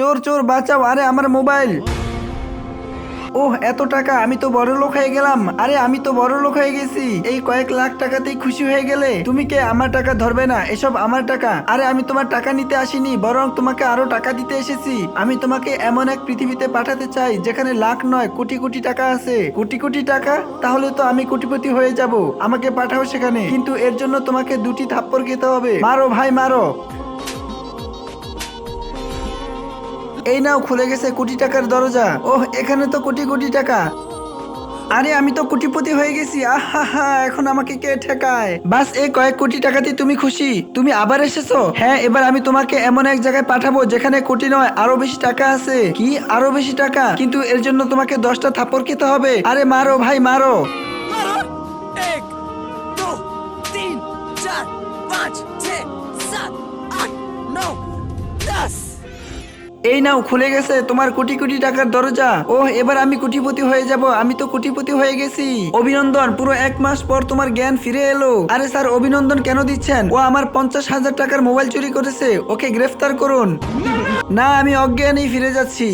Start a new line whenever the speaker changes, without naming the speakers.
চোর চোর বাঁচাও, আরে আমার মোবাইল। ওহ এত টাকা, আমি তো বড় লোক হয়ে গেলাম। আরে আমি তো বড় লোক হয়ে গেছি, এই কয়েক লাখ টাকাতেই খুশি হয়ে গেলে। তুমি কে, আমার টাকা ধরবে না? এসব আমার টাকা। আরে আমি তোমার টাকা নিতে আসিনি, বরং তোমাকে আরো টাকা দিতে এসেছি। আমি তোমাকে এমন এক পৃথিবীতে পাঠাতে চাই যেখানে লাখ নয় কোটি কোটি টাকা আছে। কোটি কোটি টাকা? তাহলে তো আমি কোটিপতি হয়ে যাব। আমাকে পাঠাও সেখানে, কিন্তু এর জন্য তোমাকে 2টি থাপ্পড় খেতে হবে। মারো ভাই মারো। এই নাও, খুলে গেছে কোটি টাকার দরজা। ওহ এখানে তো কোটি কোটি টাকা। আরে আমি তো কোটিপতি হয়ে গেছি, আহা, এখন আমাকে কে ঠেকায়? বাস এই কয়েক কোটি টাকাতে তুমি খুশি? তুমি আবার এসেছো? হ্যাঁ, এবার আমি তোমাকে এমন এক জায়গায় পাঠাবো যেখানে কোটি নয় আরো বেশি টাকা আছে। কি আরো বেশি টাকা? কিন্তু এর জন্য তোমাকে 10টা থাপ্পড় খেতে হবে। আরে মারো ভাই মারো।
मारो। एक, दो, तीन, चार, पाँच, छह, सात, आठ, नौ, 10।
এই নাও, খুলে গেছে তোমার কোটি কোটি টাকার দরজা। ওহ এবার আমি কোটিপতি হয়ে যাব। আমি তো কোটিপতি হয়ে গেছি। অভিনন্দন, পুরো 1 মাস পর তোমার জ্ঞান ফিরে এলো। আরে স্যার, অভিনন্দন কেন দিচ্ছেন? ও আমার 50,000 টাকার মোবাইল চুরি করেছে, ওকে গ্রেফতার করুন। না, আমি অজ্ঞানেই ফিরে যাচ্ছি।